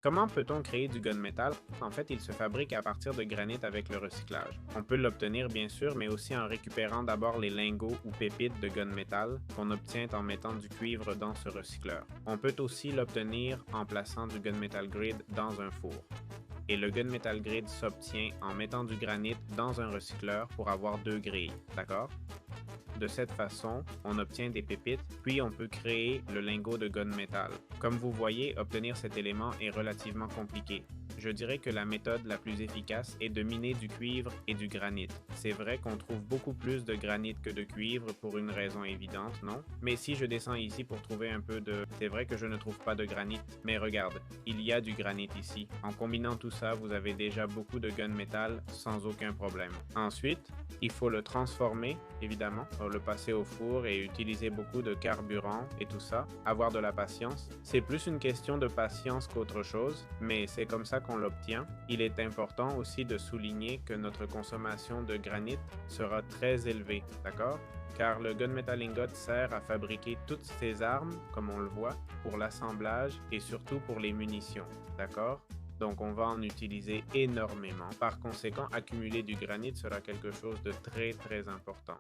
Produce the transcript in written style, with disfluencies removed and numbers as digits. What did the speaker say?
Comment peut-on créer du gunmetal? En fait, il se fabrique à partir de granit avec le recyclage. On peut l'obtenir bien sûr, mais aussi en récupérant d'abord les lingots ou pépites de gunmetal qu'on obtient en mettant du cuivre dans ce recycleur. On peut aussi l'obtenir en plaçant du gunmetal grid dans un four. Et le gunmetal grid s'obtient en mettant du granit dans un recycleur pour avoir deux grilles, d'accord? De cette façon, on obtient des pépites, puis on peut créer le lingot de gunmetal. Comme vous voyez, obtenir cet élément est relativement compliqué. Je dirais que la méthode la plus efficace est de miner du cuivre et du granit. C'est vrai qu'on trouve beaucoup plus de granit que de cuivre pour une raison évidente, non? Mais si je descends ici pour trouver un peu de... C'est vrai que je ne trouve pas de granit, mais regarde, il y a du granit ici. En combinant tout ça, vous avez déjà beaucoup de gunmetal sans aucun problème. Ensuite, il faut le transformer, évidemment, le passer au four et utiliser beaucoup de carburant et tout ça. Avoir de la patience. C'est plus une question de patience qu'autre chose, mais c'est comme ça qu'on l'obtient. Il est important aussi de souligner que notre consommation de granit sera très élevée, d'accord? Car le gunmetal ingot sert à fabriquer toutes ces armes, comme on le voit, pour l'assemblage et surtout pour les munitions, d'accord? Donc, on va en utiliser énormément. Par conséquent, accumuler du granit sera quelque chose de très, très important.